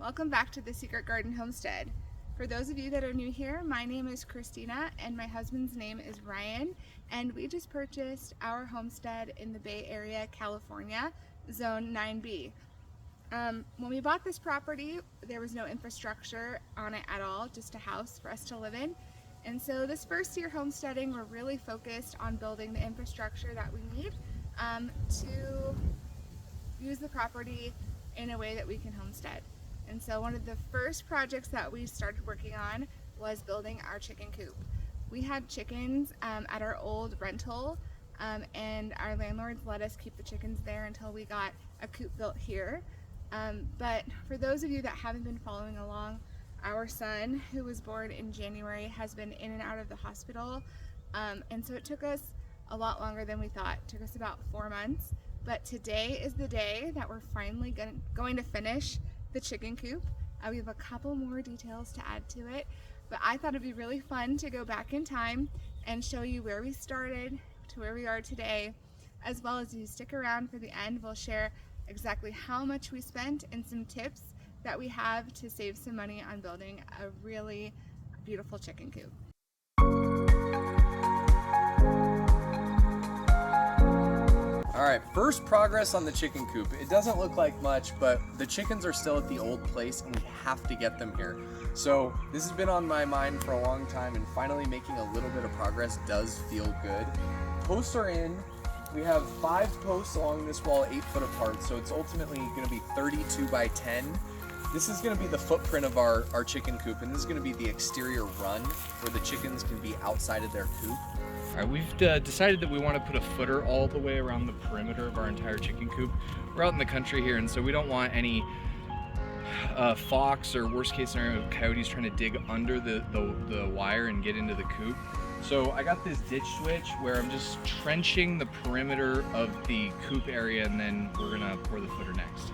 Welcome back to the Secret Garden Homestead. For those of you that are new here, my name is Christina and my husband's name is Ryan, and we just purchased our homestead in the Bay Area, California, Zone 9B. When we bought this property, there was no infrastructure on it at all, just a house for us to live in. And so this first year homesteading, we're really focused on building the infrastructure that we need to use the property in a way that we can homestead. And so one of the first projects that we started working on was building our chicken coop. We had chickens at our old rental, and our landlords let us keep the chickens there until we got a coop built here. But for those of you that haven't been following along, our son, who was born in January, has been in and out of the hospital, and so it took us a lot longer than we thought. It took us about 4 months, but today is the day that we're finally going to finish the chicken coop. We have a couple more details to add to it, but I thought it'd be really fun to go back in time and show you where we started to where we are today, as well as you stick around for the end. We'll share exactly how much we spent and some tips that we have to save some money on building a really beautiful chicken coop. Alright, first progress on the chicken coop. It doesn't look like much, but the chickens are still at the old place and we have to get them here. So this has been on my mind for a long time, and finally making a little bit of progress does feel good. Posts are in. We have 5 posts along this wall, 8 foot apart, so it's ultimately going to be 32 by 10. This is going to be the footprint of our chicken coop, and this is going to be the exterior run where the chickens can be outside of their coop. All right, we've decided that we want to put a footer all the way around the perimeter of our entire chicken coop. We're out in the country here, and so we don't want any fox or worst case scenario coyotes trying to dig under the wire and get into the coop. So I got this ditch switch where I'm just trenching the perimeter of the coop area, and then we're gonna pour the footer next.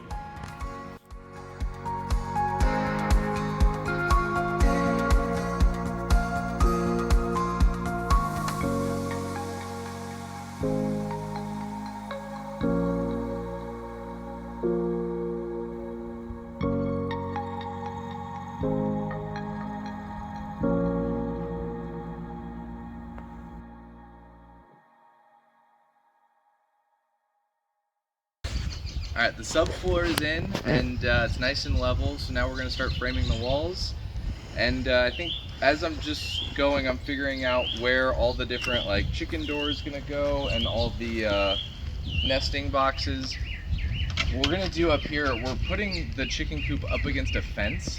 Alright, the subfloor is in, and it's nice and level, so now we're going to start framing the walls. And I think as I'm just going, I'm figuring out where all the different chicken doors going to go, and all the nesting boxes. What we're going to do up here, we're putting the chicken coop up against a fence,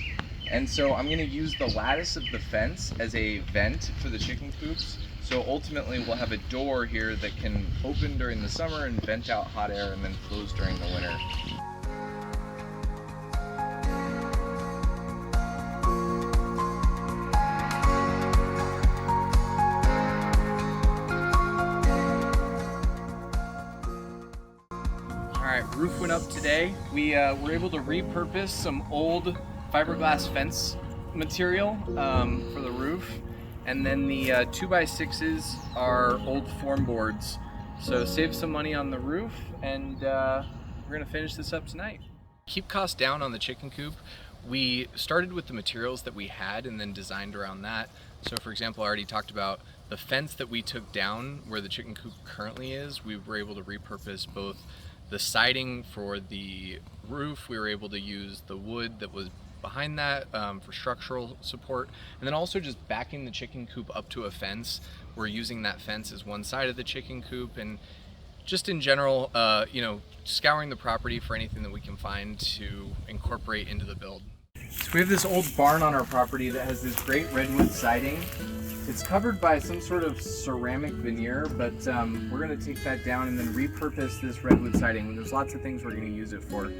and so I'm going to use the lattice of the fence as a vent for the chicken coops. So ultimately we'll have a door here that can open during the summer and vent out hot air, and then close during the winter. Alright, roof went up today. We were able to repurpose some old fiberglass fence material for the roof. And then the 2x6s are old form boards. So save some money on the roof, and we're gonna finish this up tonight. Keep costs down on the chicken coop. We started with the materials that we had and then designed around that. So for example, I already talked about the fence that we took down where the chicken coop currently is. We were able to repurpose both the siding for the roof. We were able to use the wood that was behind that for structural support, and then also just backing the chicken coop up to a fence. We're using that fence as one side of the chicken coop, and just in general, scouring the property for anything that we can find to incorporate into the build. So we have this old barn on our property that has this great redwood siding. It's covered by some sort of ceramic veneer, but we're going to take that down and then repurpose this redwood siding. There's lots of things we're going to use it for.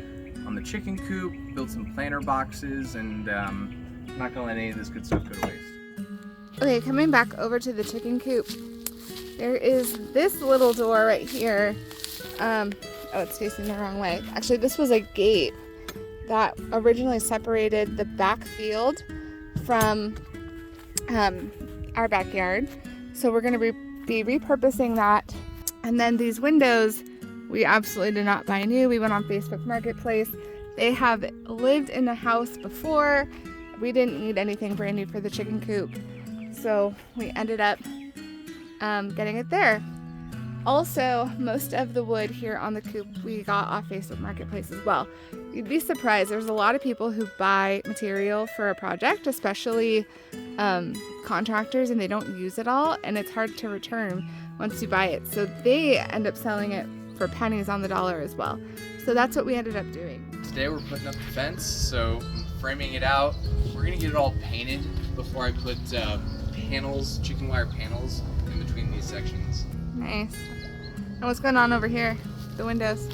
On the chicken coop, build some planter boxes, and I'm not gonna let any of this good stuff go to waste. Okay, coming back over to the chicken coop, there is this little door right here. Oh, it's facing the wrong way. Actually, this was a gate that originally separated the back field from our backyard. So we're gonna be repurposing that. And then these windows, we absolutely did not buy new. We went on Facebook Marketplace They have lived in a house before. We didn't need anything brand new for the chicken coop, so we ended up getting it there. Also, most of the wood here on the coop we got off Facebook Marketplace as well. You'd be surprised, there's a lot of people who buy material for a project, especially contractors, and they don't use it all, and it's hard to return once you buy it. So they end up selling it for pennies on the dollar as well. So that's what we ended up doing. Today we're putting up the fence, so I'm framing it out. We're gonna get it all painted before I put panels, chicken wire panels, in between these sections. Nice. And what's going on over here? The windows.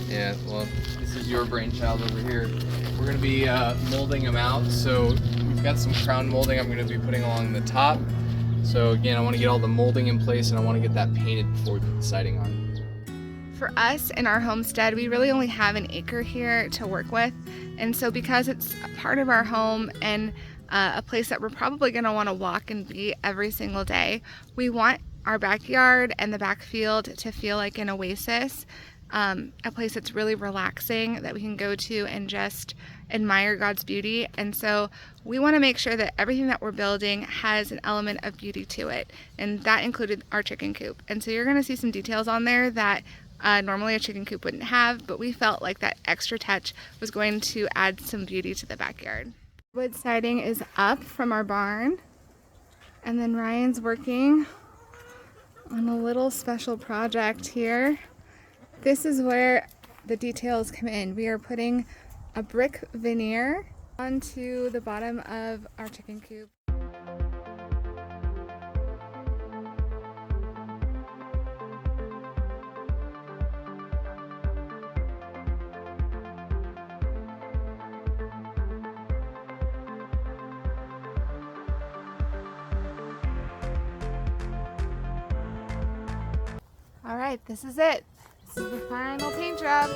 Yeah, well, this is your brainchild over here. We're gonna be molding them out. So we've got some crown molding I'm gonna be putting along the top. So again, I wanna get all the molding in place and I wanna get that painted before we put the siding on. For us in our homestead, we really only have an acre here to work with. And so because it's a part of our home and a place that we're probably gonna wanna walk and be every single day, we want our backyard and the backfield to feel like an oasis, a place that's really relaxing that we can go to and just admire God's beauty. And so we want to make sure that everything that we're building has an element of beauty to it, and that included our chicken coop. And so you're going to see some details on there that normally a chicken coop wouldn't have, but we felt like that extra touch was going to add some beauty to the backyard. Wood siding is up from our barn, and then Ryan's working on a little special project here. This is where the details come in. We are putting a brick veneer onto the bottom of our chicken coop. All right, this is it. This is the final paint job.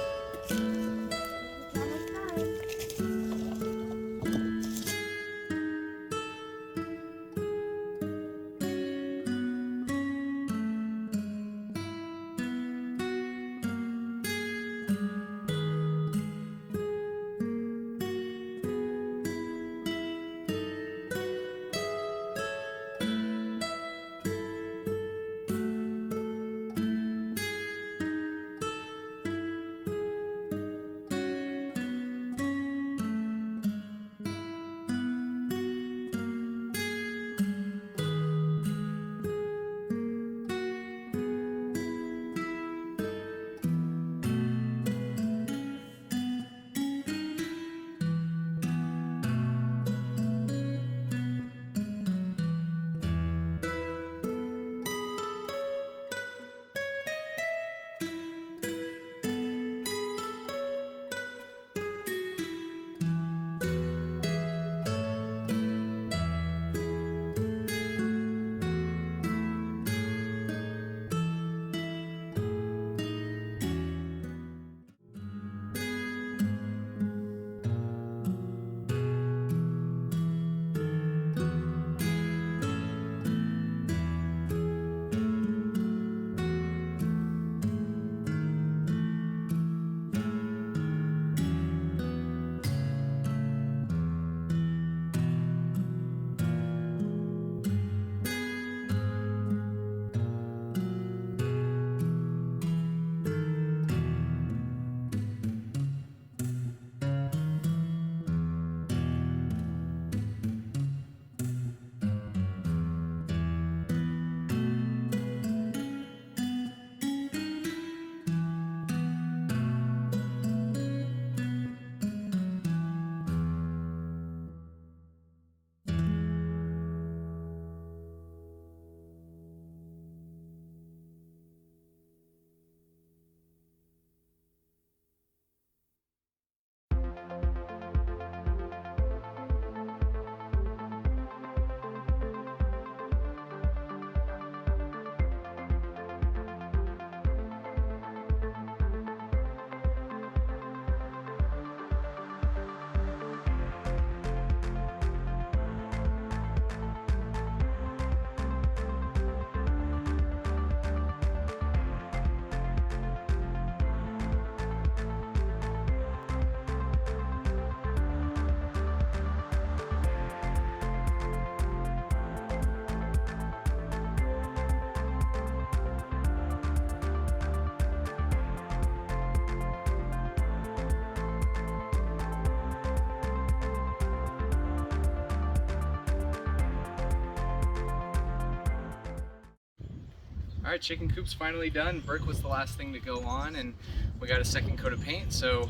right, chicken coop's finally done. Brick was the last thing to go on, and we got a second coat of paint, so.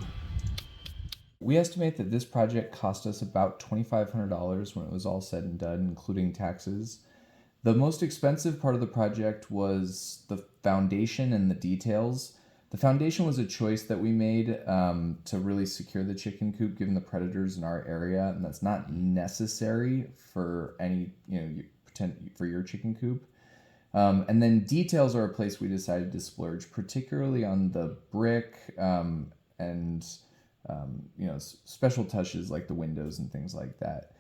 We estimate that this project cost us about $2,500 when it was all said and done, including taxes. The most expensive part of the project was the foundation and the details. The foundation was a choice that we made to really secure the chicken coop given the predators in our area, and that's not necessary for any, for your chicken coop. And then details are a place we decided to splurge, particularly on the brick and special touches like the windows and things like that.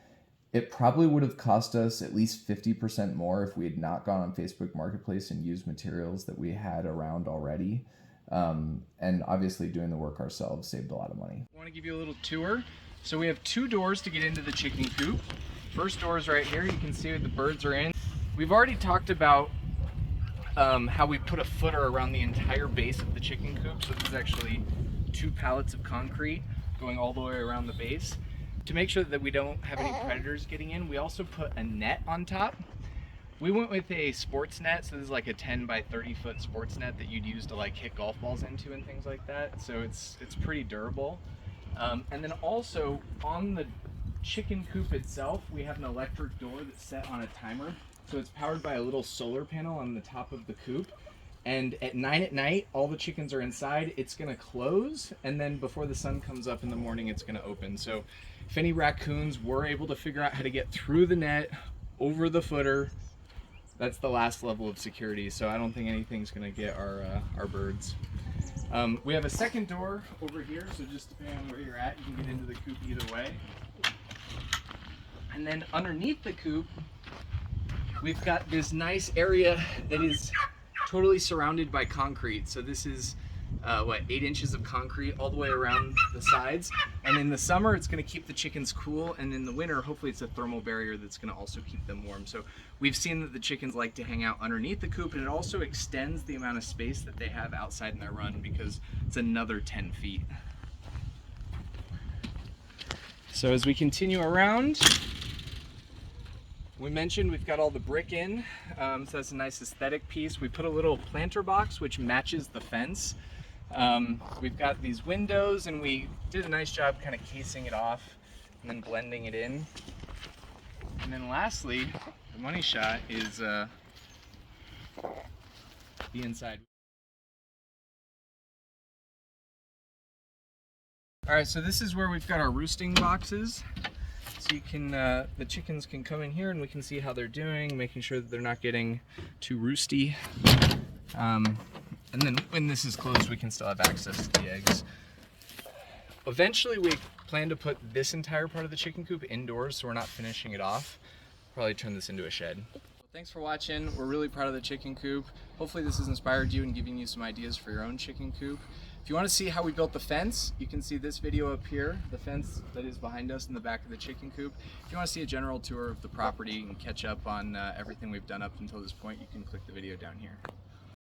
It probably would have cost us at least 50% more if we had not gone on Facebook Marketplace and used materials that we had around already. And obviously doing the work ourselves saved a lot of money. I want to give you a little tour. So we have 2 doors to get into the chicken coop. First door is right here. You can see the birds are in. We've already talked about how we put a footer around the entire base of the chicken coop. So this is actually 2 pallets of concrete going all the way around the base. To make sure that we don't have any predators getting in, we also put a net on top. We went with a sports net, so this is like a 10 by 30 foot sports net that you'd use to like hit golf balls into and things like that. So it's pretty durable. And then also on the chicken coop itself, we have an electric door that's set on a timer. So it's powered by a little solar panel on the top of the coop. And at 9 at night, all the chickens are inside. It's gonna close, and then before the sun comes up in the morning, it's gonna open. So if any raccoons were able to figure out how to get through the net, over the footer, that's the last level of security. So I don't think anything's gonna get our birds. We have a second door over here, so just depending on where you're at, you can get into the coop either way. And then underneath the coop, we've got this nice area that is totally surrounded by concrete. So this is 8 inches of concrete all the way around the sides. And in the summer, it's going to keep the chickens cool, and in the winter, hopefully it's a thermal barrier that's going to also keep them warm. So we've seen that the chickens like to hang out underneath the coop, and it also extends the amount of space that they have outside in their run because it's another 10 feet. So as we continue around, we mentioned we've got all the brick in, so that's a nice aesthetic piece. We put a little planter box which matches the fence. We've got these windows, and we did a nice job kind of casing it off and then blending it in. And then lastly, the money shot is the inside. All right, so this is where we've got our roosting boxes. So you can, the chickens can come in here and we can see how they're doing, making sure that they're not getting too roosty. And then when this is closed, we can still have access to the eggs. Eventually, we plan to put this entire part of the chicken coop indoors, so we're not finishing it off. Probably turn this into a shed. Well, thanks for watching. We're really proud of the chicken coop. Hopefully this has inspired you and given you some ideas for your own chicken coop. If you want to see how we built the fence, you can see this video up here, the fence that is behind us in the back of the chicken coop. If you want to see a general tour of the property and catch up on everything we've done up until this point, you can click the video down here.